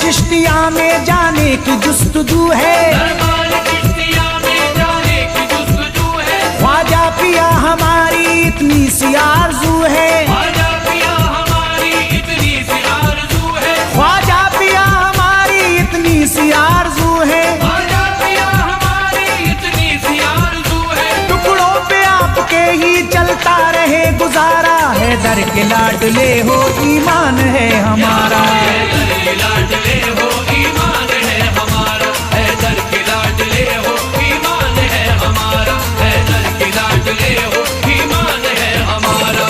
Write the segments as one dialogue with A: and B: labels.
A: चिश्तिया में जाने की जुस्तजू है, ख्वाजा पिया हमारी इतनी सी आरज़ू है, ख्वाजा पिया हमारी इतनी सी आरज़ू है, टुकड़ों पे आपके ही चलता रहे गुजारा है, दर के लाडले हो ईमान है हमारा, लाडले हो ईमान है हमारा, दर के लाडले हो ईमान है हमारा, दर के लाडले हो ईमान है हमारा।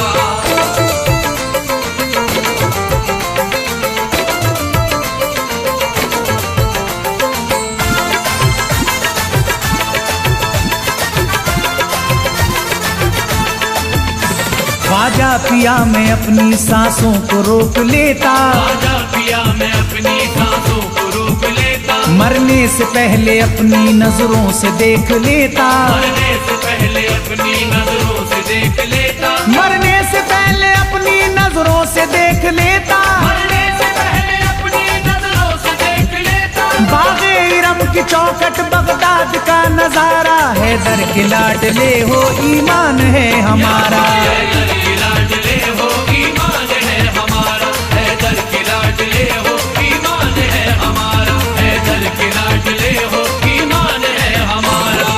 A: ख्वाजा पिया मैं अपनी सांसों को रोक लेता, ख्वाजा पिया मैं अपनी सांसों को रोक लेता, मरने से पहले अपनी नजरों से देख लेता, मरने से पहले अपनी नजरों से देख लेता, मरने से पहले अपनी नजरों से देख लेता, मरने से पहले अपनी नजरों से देख लेता, बाग़े इरम की चौखट बगदाद का नजारा है, दर के लाडले हो ईमान है हमारा, लाडले हो ईमान है हमारा, दर के लाडले हो ईमान है हमारा, दर के लाडले हो ईमान है हमारा।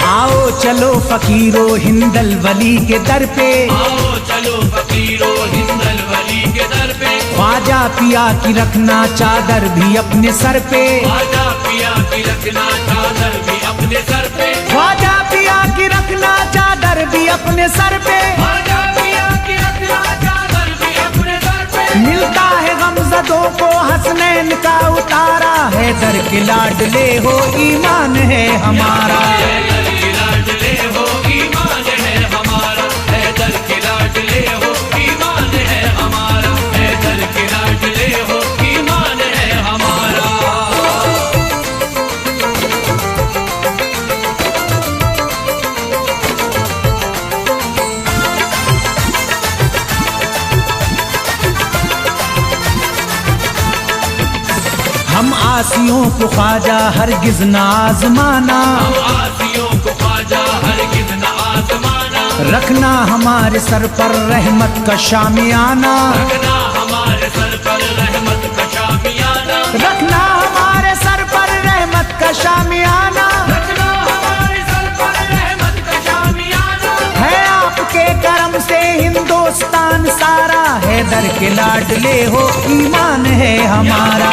A: आओ चलो फकीरो हिंदल वली के दर पे, आओ चलो फकीरो हिंदल वली के दर पे, ख्वाजा पिया की रखना चादर भी अपने सर पे, ख्वाजा पिया की रखना चादर भी अपने सर पे, ख्वाजा पिया की रखना चादर भी अपने सर पे, ख्वाजा पिया की रखना चादर भी अपने सर पे, मिलता है गमज़दों को हसनैन का उतारा है, दर के लाडले हो ईमान है हमारा, लाडले हो ईमान है हमारा, दर के लाडले हो ईमान है हमारा, दर के लाडले हो ईमान है हमारा। हम आसियों को ख्वाजा हरगिज़ न आज़माना, हम आसियों को ख्वाजा हरगिज़ न आज़माना, रखना हमारे सर पर रहमत का शामियाना, रखना हमारे सर पर रहमत का शामियाना, रखना हमारे सर पर रहमत का शामियाना, रखना हमारे सर पर रहमत का शामियाना, है आपके करम से हिंदुस्तान सारा है, दर के लाडले हो ईमान है हमारा,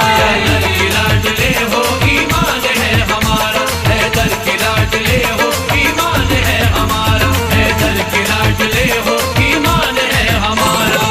A: लाडले हो ईमान है हमारा, दर के लाडले हो ईमान है हमारा, दर के लाडले हो ईमान है हमारा।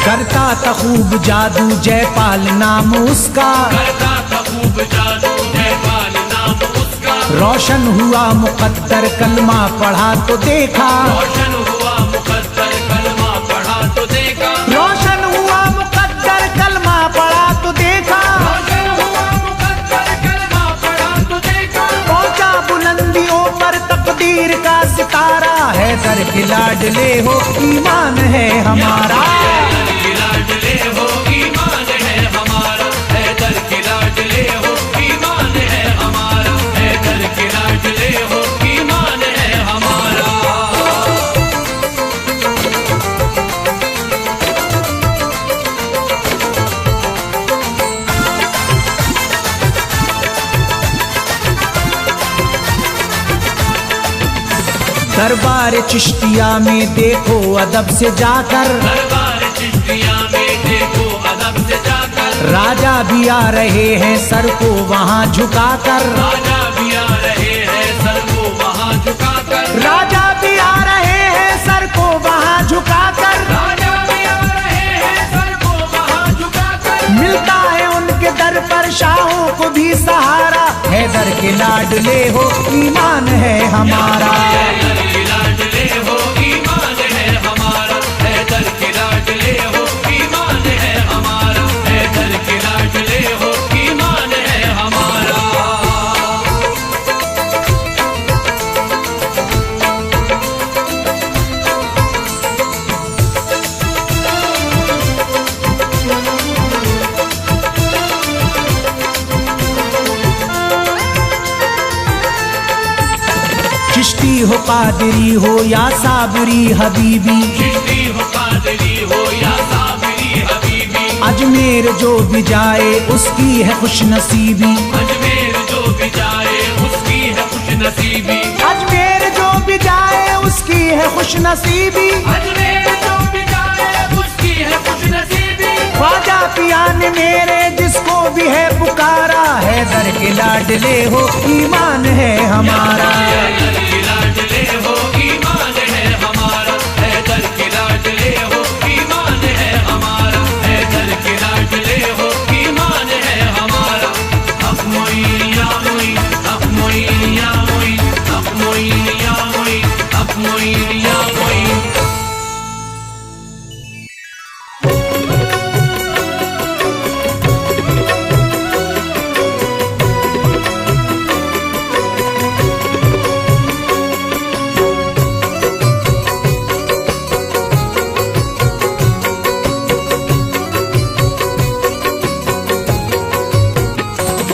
A: करता था खूब जादू जयपाल नाम उसका, करता था खूब जादू जयपाल नाम उसका, रोशन हुआ मुकद्दर कलमा पढ़ा तो देखा, रोशन हुआ मुकद्दर कलमा पढ़ा तो देखा, रोशन हुआ मुकद्दर कलमा पढ़ा तो देखा, रोशन हुआ मुकद्दर कलमा पढ़ा तो देखा, पहुंचा बुलंदियों पर तकदीर का सितारा है, दर के लाडले हो ईमान है हमारा, लाडले हो ईमान है हमारा, दर के लाडले हो ईमान है हमारा, दर के लाडले हो ईमान है हमारा। दरबार चिश्तिया में देखो अदब से जाकर, दरबार चिश्तिया में देखो अदब से जाकर, राजा भी आ रहे हैं सर को वहाँ झुकाकर, राजा भी आ रहे हैं सर को वहाँ झुकाकर, राजा भी आ रहे हैं सर को वहाँ झुका को भी सहारा। हैदर के लाडले हो ईमान है हमारा,
B: हैदर के लाडले हो ईमान है हमारा, हैदर के लाडले हो ईमान है हमारा, हैदर के लाडले हो ईमान है हमारा।
A: चिश्ती हो कादरी हो या साबरी हबीबी,
B: चिश्ती हो कादरी हो या साबरी हबीबी,
A: अजमेर जो भी जाए उसकी है खुश नसीबी,
B: अजमेर जो भी जाए उसकी है खुश नसीबी,
A: अजमेर जो भी जाए उसकी है खुश नसीबी,
B: अजमेर जो भी जाए उसकी है खुश नसीबी।
A: ख्वाजा पिया ने मेरे जिसको भी है पुकारा। हैदर के लाडले हो ईमान है हमारा,
B: हैदर के लाडले हो ईमान है हमारा, हैदर के लाडले हो ईमान है हमारा, हैदर के लाडले हो ईमान है हमारा। हक मोइन या मोइन, हक मोइन या मोइन, हक मोइन या मोइन, हक मोइन या मोइन।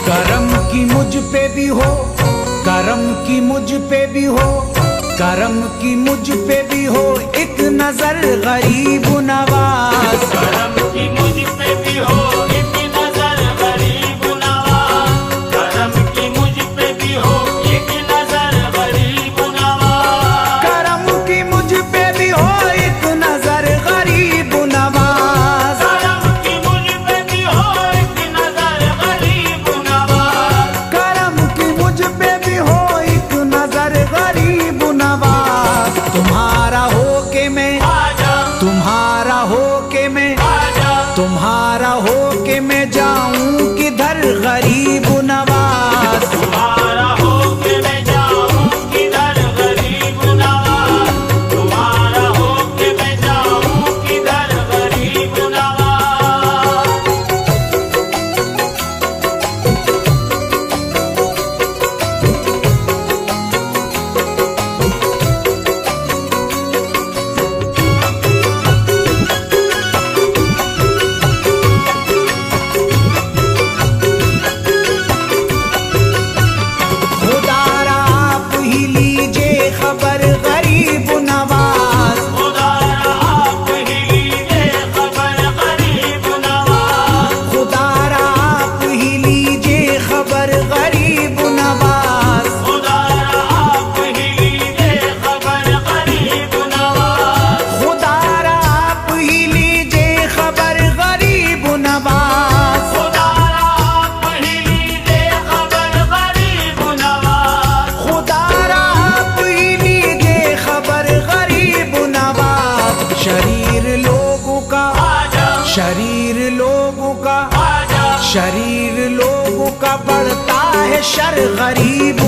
A: करम की मुझ पे भी हो, करम की मुझ पे भी हो, करम की मुझ पे भी हो एक नजर गरीब नवाज।
C: करम की मुझ पे भी हो एक नजर गरीब नवाज, करम की मुझ पे भी हो एक नजर गरीब नवाज,
A: करम की मुझ पे भी हो एक नजर गरीब नवाज,
C: करम की मुझ पे भी हो एक नजर गरीब नवाज,
A: करम की मुझ पे भी हो एक नजर गरीब नवाज। तुम्हारा हो के मैं,
C: आजा
A: तुम्हारा हो के मैं,
C: आजा
A: तुम्हारा हो के मैं जाऊं किधर गरीब नवाज।
C: तुम्हारा हो के मैं जाऊं किधर गरीब नवाज, तुम्हारा हो के मैं जाऊं किधर गरीब नवाज।
A: खुदारा आप ही लीजिए खबर गरीब नवाज,
C: खुदारा आप ही लीजिए खबर गरीब नवाज,
A: खुदारा आप ही लीजिए खबर गरीब नवाज,
C: खुदारा आप ही लीजिए खबर गरीब नवाज,
A: खुदारा आप ही लीजिए खबर गरीब नवाज,
C: खुदारा आप ही लीजिए खबर गरीब नवाज,
A: खुदारा आप ही लीजिए खबर गरीब नवाज। शरीर लोगों का,
C: आजा
A: शरीर लोगों का,
C: आजा
A: शरीर लोगों का बढ़ता है शर गरीब